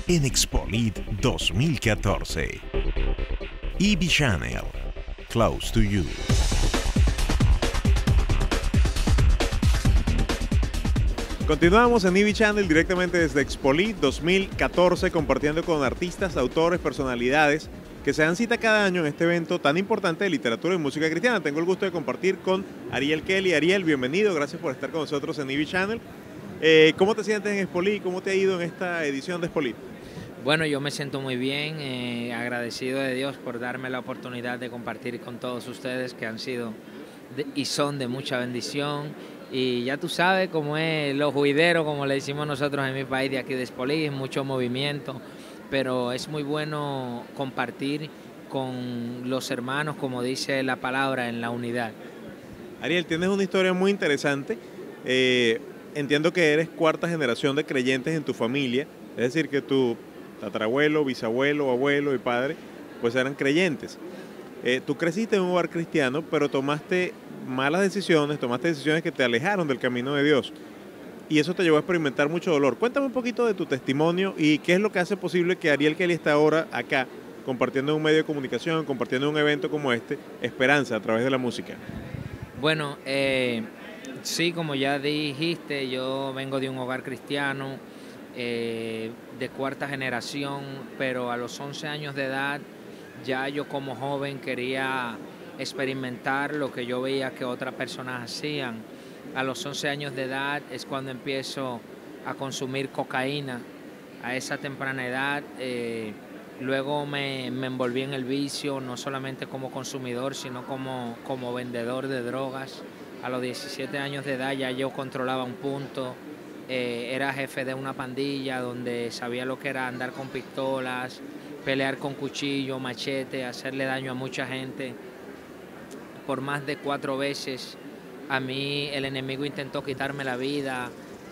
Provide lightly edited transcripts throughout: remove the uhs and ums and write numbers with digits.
en Expolit 2014. EV Channel, close to you. Continuamos en EV Channel directamente desde Expolit 2014, compartiendo con artistas, autores, personalidades que se dan cita cada año en este evento tan importante de literatura y música cristiana. Tengo el gusto de compartir con Ariel Kelly. Ariel, bienvenido, gracias por estar con nosotros en EV Channel. ¿Cómo te sientes en Expolit? ¿Cómo te ha ido en esta edición de Expolit? Bueno, yo me siento muy bien, agradecido de Dios por darme la oportunidad de compartir con todos ustedes que han sido y son de mucha bendición. Y ya tú sabes cómo es los juideros, como le decimos nosotros en mi país de aquí de Expolit, mucho movimiento, pero es muy bueno compartir con los hermanos, como dice la palabra, en la unidad. Ariel, tienes una historia muy interesante. Entiendo que eres cuarta generación de creyentes en tu familia, es decir, que tu tatarabuelo, bisabuelo, abuelo y padre, pues eran creyentes. Tú creciste en un hogar cristiano, pero tomaste malas decisiones, tomaste decisiones que te alejaron del camino de Dios. Y eso te llevó a experimentar mucho dolor. Cuéntame un poquito de tu testimonio y qué es lo que hace posible que Ariel Kelly esté ahora acá, compartiendo en un medio de comunicación, compartiendo en un evento como este, esperanza a través de la música. Bueno, sí, como ya dijiste, yo vengo de un hogar cristiano, de cuarta generación, pero a los 11 años de edad ya yo como joven quería experimentar lo que yo veía que otras personas hacían. A los 11 años de edad es cuando empiezo a consumir cocaína. A esa temprana edad, luego me envolví en el vicio, no solamente como consumidor, sino como vendedor de drogas. A los 17 años de edad ya yo controlaba un punto, era jefe de una pandilla donde sabía lo que era andar con pistolas, pelear con cuchillo, machete, hacerle daño a mucha gente. Por más de 4 veces a mí el enemigo intentó quitarme la vida,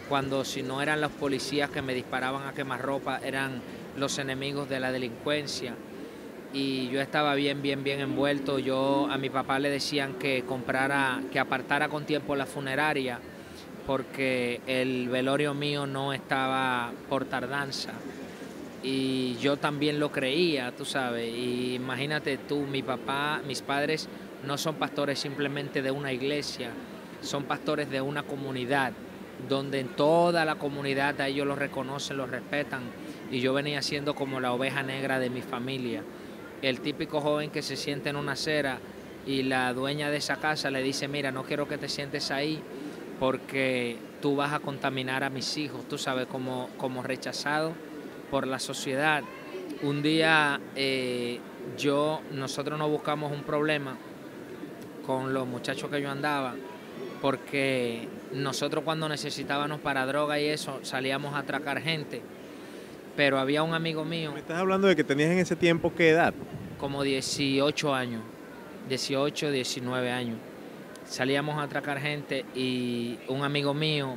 cuando si no eran los policías que me disparaban a quemarropa, eran los enemigos de la delincuencia. Y yo estaba bien envuelto. Yo a mi papá le decían que apartara con tiempo la funeraria, porque el velorio mío no estaba por tardanza. Y yo también lo creía, tú sabes. Y imagínate tú, mi papá, mis padres no son pastores simplemente de una iglesia, son pastores de una comunidad, donde en toda la comunidad a ellos los reconocen, los respetan. Y yo venía siendo como la oveja negra de mi familia. El típico joven que se siente en una acera y la dueña de esa casa le dice, mira, no quiero que te sientes ahí porque tú vas a contaminar a mis hijos, tú sabes, como rechazado por la sociedad. Un día nosotros nos buscamos un problema con los muchachos que yo andaba, porque nosotros cuando necesitábamos para droga y eso, salíamos a atracar gente, pero había un amigo mío. ¿Me estás hablando de que tenías en ese tiempo qué edad? Como 18 años, 18, 19 años. Salíamos a atracar gente y un amigo mío,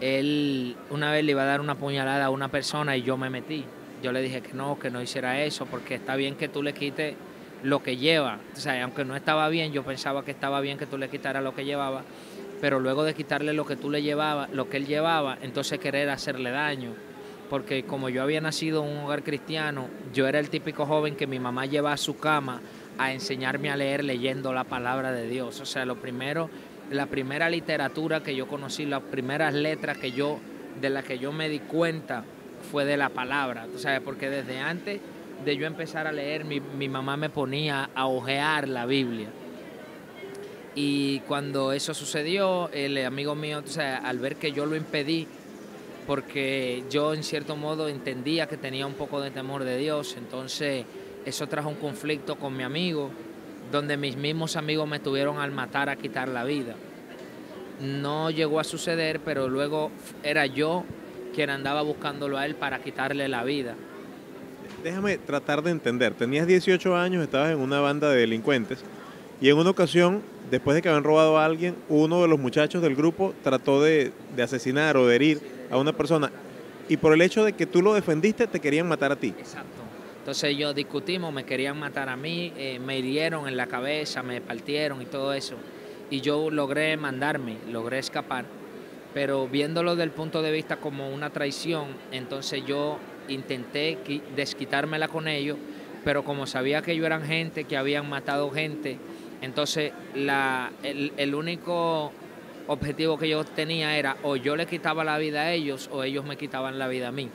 él una vez le iba a dar una puñalada a una persona y yo me metí. Yo le dije que no hiciera eso, porque está bien que tú le quites lo que lleva. O sea, aunque no estaba bien, yo pensaba que estaba bien que tú le quitaras lo que llevaba, pero luego de quitarle lo que tú le llevaba, lo que él llevaba, entonces querer hacerle daño. Porque como yo había nacido en un hogar cristiano, yo era el típico joven que mi mamá llevaba a su cama a enseñarme a leer leyendo la palabra de Dios. O sea, la primera literatura que yo conocí, las primeras letras de las que yo me di cuenta fue de la palabra. O sea, porque desde antes de yo empezar a leer, mi mamá me ponía a hojear la Biblia. Y cuando eso sucedió, el amigo mío, o sea, al ver que yo lo impedí, porque yo en cierto modo entendía que tenía un poco de temor de Dios, entonces eso trajo un conflicto con mi amigo, donde mis mismos amigos me tuvieron al matar, a quitar la vida. No llegó a suceder, pero luego era yo quien andaba buscándolo a él para quitarle la vida. Déjame tratar de entender. Tenías 18 años, estabas en una banda de delincuentes y en una ocasión, después de que habían robado a alguien, uno de los muchachos del grupo trató de asesinar o de herir a una persona, y por el hecho de que tú lo defendiste te querían matar a ti. Exacto. Entonces ellos discutimos, me querían matar a mí, me hirieron en la cabeza, me partieron y todo eso. Y yo logré logré escapar, pero viéndolo desde el punto de vista como una traición, entonces yo intenté desquitármela con ellos, pero como sabía que ellos eran gente, que habían matado gente, entonces el único objetivo que yo tenía era o yo le quitaba la vida a ellos o ellos me quitaban la vida a mí.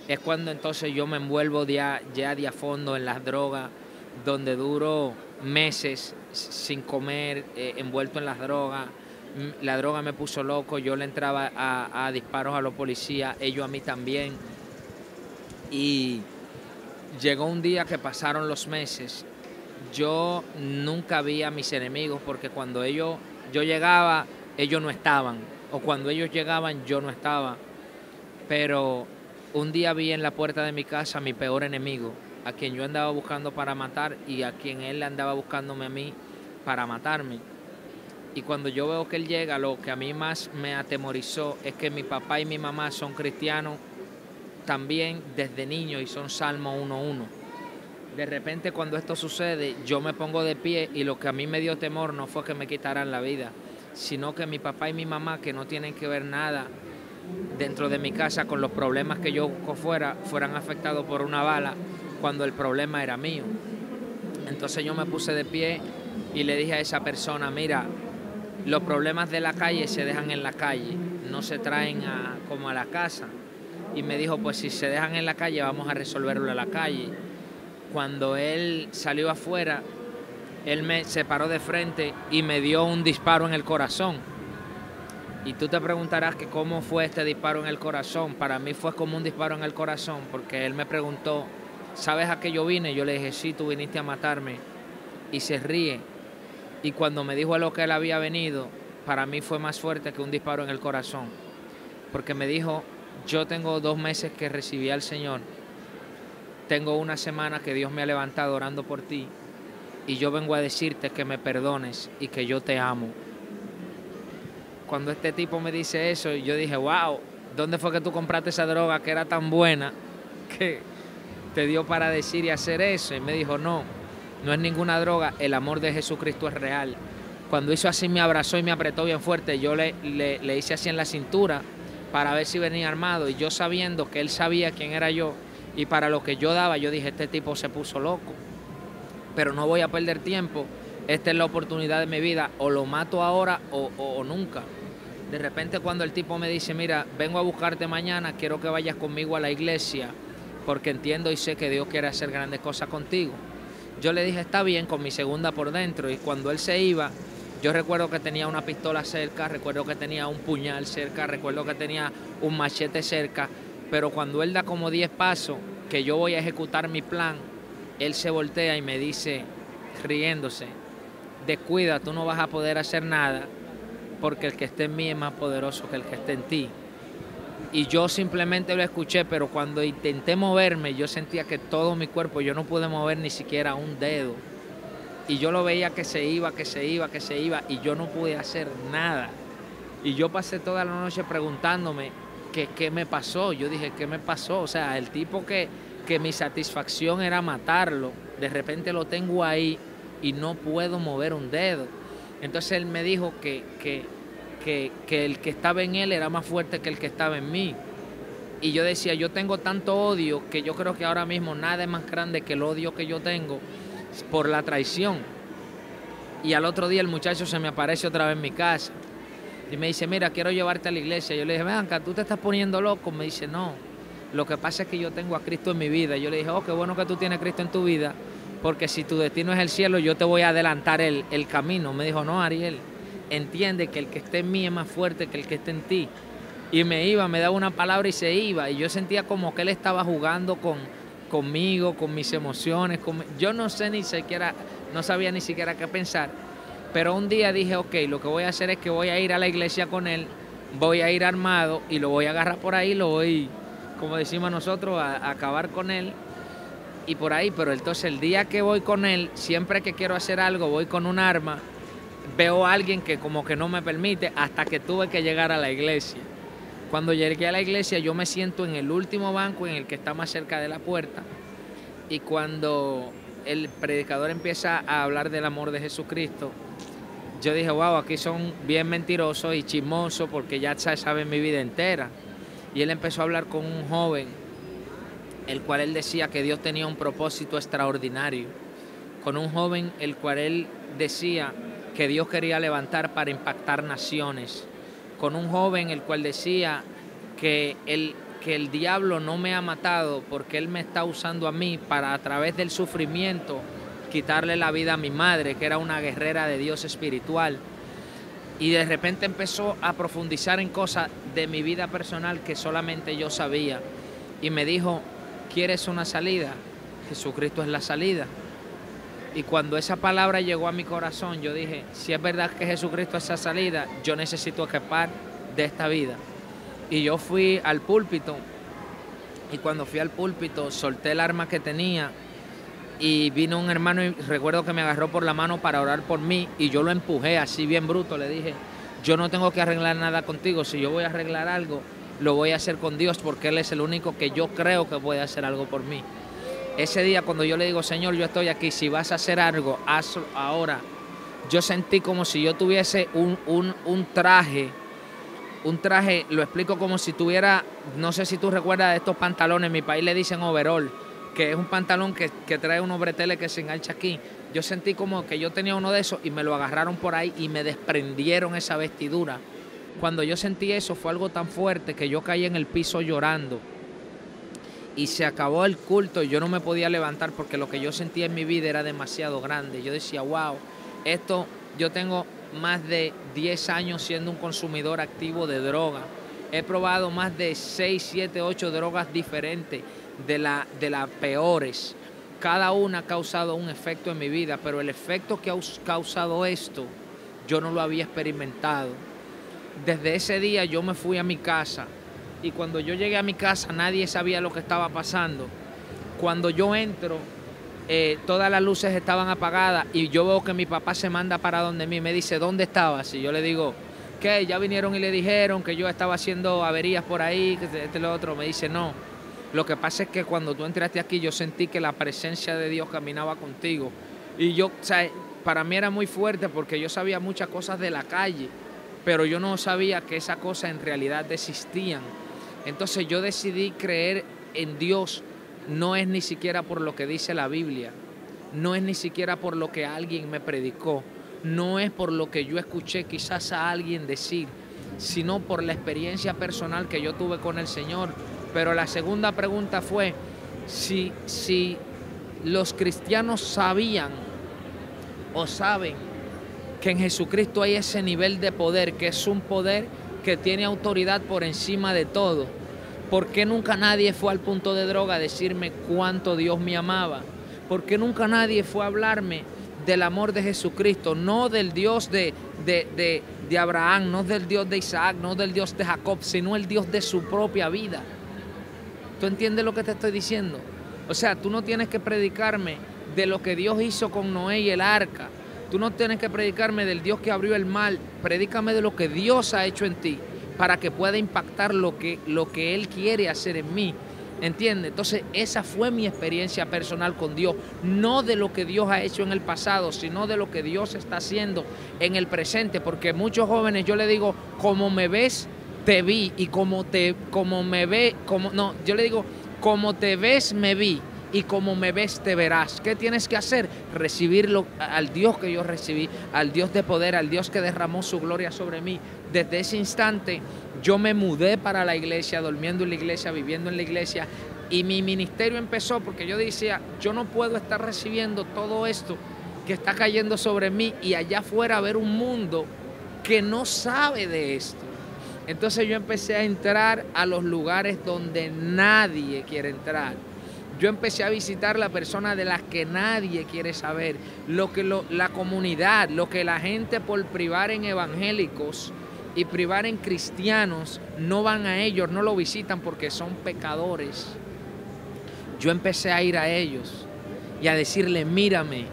Es cuando entonces yo me envuelvo ya de a fondo en las drogas, donde duro meses sin comer, envuelto en las drogas. La droga me puso loco, yo le entraba a disparos a los policías, ellos a mí también. Y llegó un día que pasaron los meses, yo nunca vi a mis enemigos porque cuando yo llegaba, ellos no estaban, o cuando ellos llegaban, yo no estaba. Pero un día vi en la puerta de mi casa a mi peor enemigo, a quien yo andaba buscando para matar y a quien él andaba buscándome a mí para matarme. Y cuando yo veo que él llega, lo que a mí más me atemorizó es que mi papá y mi mamá son cristianos también desde niño y son Salmo 1:1. De repente cuando esto sucede, yo me pongo de pie y lo que a mí me dio temor no fue que me quitaran la vida, sino que mi papá y mi mamá, que no tienen que ver nada dentro de mi casa con los problemas que yo fueran afectados por una bala cuando el problema era mío. Entonces yo me puse de pie y le dije a esa persona, mira, los problemas de la calle se dejan en la calle, no se traen como a la casa. Y me dijo, pues si se dejan en la calle, vamos a resolverlo en la calle. Cuando él salió afuera, él se paró de frente y me dio un disparo en el corazón. Y tú te preguntarás que cómo fue este disparo en el corazón. Para mí fue como un disparo en el corazón, porque él me preguntó, ¿sabes a qué yo vine? Yo le dije, sí, tú viniste a matarme. Y se ríe. Y cuando me dijo a lo que él había venido, para mí fue más fuerte que un disparo en el corazón. Porque me dijo, yo tengo 2 meses que recibí al Señor. Tengo 1 semana que Dios me ha levantado orando por ti. Y yo vengo a decirte que me perdones y que yo te amo. Cuando este tipo me dice eso, yo dije, wow, ¿dónde fue que tú compraste esa droga que era tan buena que te dio para decir y hacer eso? Y me dijo, no es ninguna droga, el amor de Jesucristo es real. Cuando hizo así me abrazó y me apretó bien fuerte, yo le hice así en la cintura para ver si venía armado, y yo sabiendo que él sabía quién era yo y para lo que yo daba, yo dije, este tipo se puso loco, pero no voy a perder tiempo, esta es la oportunidad de mi vida, o lo mato ahora o nunca. De repente cuando el tipo me dice, mira, vengo a buscarte mañana, quiero que vayas conmigo a la iglesia, porque entiendo y sé que Dios quiere hacer grandes cosas contigo. Yo le dije, está bien, con mi segunda por dentro, y cuando él se iba, yo recuerdo que tenía una pistola cerca, recuerdo que tenía un puñal cerca, recuerdo que tenía un machete cerca, pero cuando él da como 10 pasos, que yo voy a ejecutar mi plan, él se voltea y me dice, riéndose, descuida, tú no vas a poder hacer nada, porque el que esté en mí es más poderoso que el que esté en ti. Y yo simplemente lo escuché, pero cuando intenté moverme, yo sentía que todo mi cuerpo, yo no pude mover ni siquiera un dedo. Y yo lo veía que se iba, y yo no pude hacer nada. Y yo pasé toda la noche preguntándome qué me pasó. Yo dije, ¿qué me pasó? O sea, el tipo que mi satisfacción era matarlo, de repente lo tengo ahí y no puedo mover un dedo. Entonces él me dijo que el que estaba en él era más fuerte que el que estaba en mí. Y yo decía, yo tengo tanto odio que yo creo que ahora mismo nada es más grande que el odio que yo tengo por la traición. Y al otro día el muchacho se me aparece otra vez en mi casa y me dice, mira, quiero llevarte a la iglesia. Yo le dije, Blanca, ¿tú te estás poniendo loco? Me dice, no, lo que pasa es que yo tengo a Cristo en mi vida. Yo le dije, oh, qué bueno que tú tienes a Cristo en tu vida, porque si tu destino es el cielo, yo te voy a adelantar el camino. Me dijo, no, Ariel, entiende que el que esté en mí es más fuerte que el que esté en ti. Y me daba una palabra y se iba, y yo sentía como que él estaba jugando conmigo, con mis emociones, yo no sabía ni siquiera qué pensar, pero un día dije, ok, lo que voy a hacer es que voy a ir a la iglesia con él, voy a ir armado y lo voy a agarrar por ahí, lo voy, como decimos nosotros, a acabar con él y por ahí. Pero entonces el día que voy con él, siempre que quiero hacer algo, voy con un arma, veo a alguien que como que no me permite, hasta que tuve que llegar a la iglesia. Cuando llegué a la iglesia, yo me siento en el último banco, en el que está más cerca de la puerta, y cuando el predicador empieza a hablar del amor de Jesucristo, yo dije, wow, aquí son bien mentirosos y chismosos porque ya saben mi vida entera. Y él empezó a hablar con un joven el cual él decía que Dios tenía un propósito extraordinario, con un joven el cual él decía que Dios quería levantar para impactar naciones, con un joven el cual decía que el diablo no me ha matado porque él me está usando a mí para, a través del sufrimiento, quitarle la vida a mi madre, que era una guerrera de Dios espiritual. Y de repente empezó a profundizar en cosas de mi vida personal que solamente yo sabía. Y me dijo, ¿quieres una salida? Jesucristo es la salida. Y cuando esa palabra llegó a mi corazón, yo dije, si es verdad que Jesucristo es esa salida, yo necesito escapar de esta vida. Y yo fui al púlpito, y cuando fui al púlpito solté el arma que tenía, y vino un hermano y recuerdo que me agarró por la mano para orar por mí, y yo lo empujé así bien bruto, le dije, yo no tengo que arreglar nada contigo, si yo voy a arreglar algo, lo voy a hacer con Dios, porque Él es el único que yo creo que puede hacer algo por mí. Ese día cuando yo le digo, Señor, yo estoy aquí, si vas a hacer algo, hazlo ahora. Yo sentí como si yo tuviese un traje, lo explico como si tuviera, no sé si tú recuerdas de estos pantalones, en mi país le dicen overall, que es un pantalón que trae unos breteles que se engancha aquí. Yo sentí como que yo tenía uno de esos y me lo agarraron por ahí y me desprendieron esa vestidura. Cuando yo sentí eso fue algo tan fuerte que yo caí en el piso llorando. Y se acabó el culto y yo no me podía levantar porque lo que yo sentía en mi vida era demasiado grande. Yo decía, wow, yo tengo más de 10 años siendo un consumidor activo de droga. He probado más de 6, 7, 8 drogas diferentes, de las peores. Cada una ha causado un efecto en mi vida, pero el efecto que ha causado esto, yo no lo había experimentado. Desde ese día yo me fui a mi casa. Y cuando yo llegué a mi casa, nadie sabía lo que estaba pasando. Cuando yo entro, todas las luces estaban apagadas y yo veo que mi papá se manda para donde mí. Me dice, ¿dónde estabas? Y yo le digo, ¿qué? Ya vinieron y le dijeron que yo estaba haciendo averías por ahí, que este y lo otro. Me dice, no. Lo que pasa es que cuando tú entraste aquí, yo sentí que la presencia de Dios caminaba contigo. Y yo, o sea, para mí era muy fuerte porque yo sabía muchas cosas de la calle, pero yo no sabía que esas cosas en realidad existían. Entonces yo decidí creer en Dios, no es ni siquiera por lo que dice la Biblia, no es ni siquiera por lo que alguien me predicó, no es por lo que yo escuché quizás a alguien decir, sino por la experiencia personal que yo tuve con el Señor. Pero la segunda pregunta fue si los cristianos sabían o saben que en Jesucristo hay ese nivel de poder, que es un poder que tiene autoridad por encima de todo. ¿Por qué nunca nadie fue al punto de droga a decirme cuánto Dios me amaba? ¿Por qué nunca nadie fue a hablarme del amor de Jesucristo? No del Dios de Abraham, no del Dios de Isaac, no del Dios de Jacob, sino el Dios de su propia vida. ¿Tú entiendes lo que te estoy diciendo? O sea, tú no tienes que predicarme de lo que Dios hizo con Noé y el arca. Tú no tienes que predicarme del Dios que abrió el mar. Predícame de lo que Dios ha hecho en ti para que pueda impactar lo que Él quiere hacer en mí. ¿Entiendes? Entonces, esa fue mi experiencia personal con Dios. No de lo que Dios ha hecho en el pasado, sino de lo que Dios está haciendo en el presente. Porque muchos jóvenes, yo le digo, como me ves, te vi. Y como te ves, me vi. Y como me ves, te verás. ¿Qué tienes que hacer? Recibirlo al Dios que yo recibí, al Dios de poder, al Dios que derramó su gloria sobre mí. Desde ese instante yo me mudé para la iglesia, durmiendo en la iglesia, viviendo en la iglesia. Y mi ministerio empezó porque yo decía, yo no puedo estar recibiendo todo esto que está cayendo sobre mí y allá afuera ver un mundo que no sabe de esto. Entonces yo empecé a entrar a los lugares donde nadie quiere entrar. Yo empecé a visitar las personas de las que nadie quiere saber, la comunidad, lo que la gente por privar en evangélicos y privar en cristianos, no van a ellos, no lo visitan porque son pecadores. Yo empecé a ir a ellos y a decirle, mírame,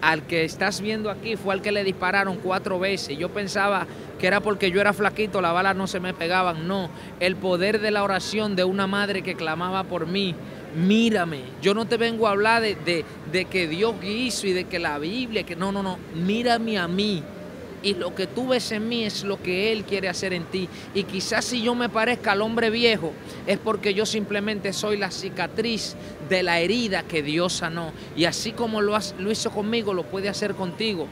al que estás viendo aquí fue al que le dispararon 4 veces. Yo pensaba que era porque yo era flaquito, las balas no se me pegaban. No, el poder de la oración de una madre que clamaba por mí. Mírame, yo no te vengo a hablar de que Dios hizo y de que la Biblia, que no, mírame a mí. y lo que tú ves en mí es lo que Él quiere hacer en ti. Y quizás si yo me parezca al hombre viejo, es porque yo simplemente soy la cicatriz de la herida que Dios sanó. Y así como lo hizo conmigo, lo puede hacer contigo.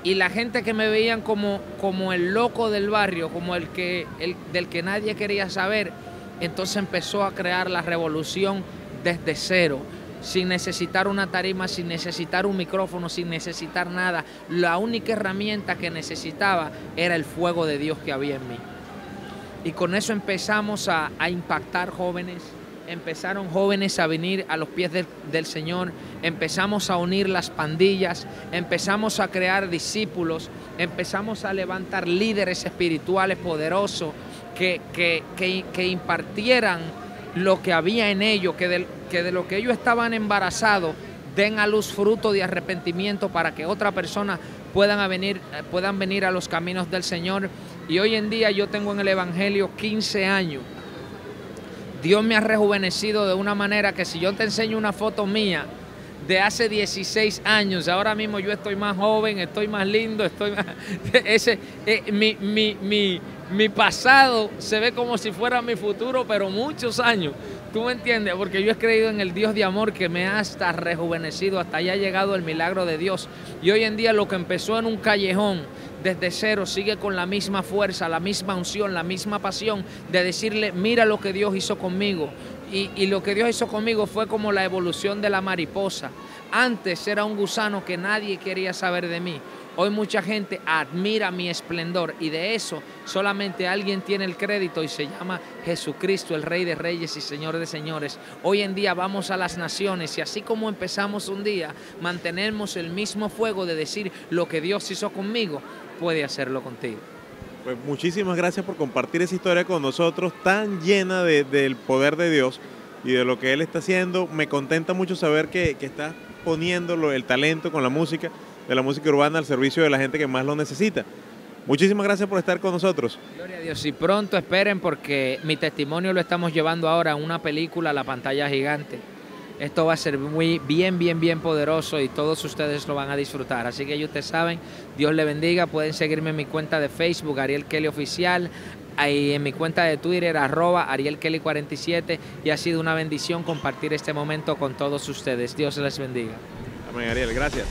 Y la gente que me veían como el loco del barrio, como del que nadie quería saber, entonces empezó a crear la revolución desde cero, sin necesitar una tarima, sin necesitar un micrófono, sin necesitar nada. La única herramienta que necesitaba era el fuego de Dios que había en mí. Y con eso empezamos a impactar jóvenes, empezaron jóvenes a venir a los pies del Señor, empezamos a unir las pandillas, empezamos a crear discípulos, empezamos a levantar líderes espirituales poderosos que impartieran lo que había en ellos, que de lo que ellos estaban embarazados, den a luz fruto de arrepentimiento para que otra persona puedan venir a los caminos del Señor. Y hoy en día yo tengo en el Evangelio 15 años. Dios me ha rejuvenecido de una manera que si yo te enseño una foto mía de hace 16 años, ahora mismo yo estoy más joven, estoy más lindo, mi pasado se ve como si fuera mi futuro, pero muchos años. ¿Tú me entiendes? Porque yo he creído en el Dios de amor que me ha hasta rejuvenecido, hasta allá ha llegado el milagro de Dios. Y hoy en día lo que empezó en un callejón desde cero sigue con la misma fuerza, la misma unción, la misma pasión de decirle, mira lo que Dios hizo conmigo. Y lo que Dios hizo conmigo fue como la evolución de la mariposa. Antes era un gusano que nadie quería saber de mí. Hoy mucha gente admira mi esplendor y de eso solamente alguien tiene el crédito y se llama Jesucristo, el Rey de Reyes y Señor de Señores. Hoy en día vamos a las naciones y así como empezamos un día, mantenemos el mismo fuego de decir lo que Dios hizo conmigo, puede hacerlo contigo. Pues muchísimas gracias por compartir esa historia con nosotros, tan llena del poder de Dios y de lo que Él está haciendo. Me contenta mucho saber que estás poniendo el talento con la música, de la música urbana al servicio de la gente que más lo necesita. Muchísimas gracias por estar con nosotros. Gloria a Dios. Y pronto esperen porque mi testimonio lo estamos llevando ahora a una película a la pantalla gigante. Esto va a ser bien poderoso y todos ustedes lo van a disfrutar. Así que ustedes saben, Dios les bendiga. Pueden seguirme en mi cuenta de Facebook, Ariel Kelly Oficial, y en mi cuenta de Twitter, @ArielKelly47. Y ha sido una bendición compartir este momento con todos ustedes. Dios les bendiga. Amén, Ariel. Gracias.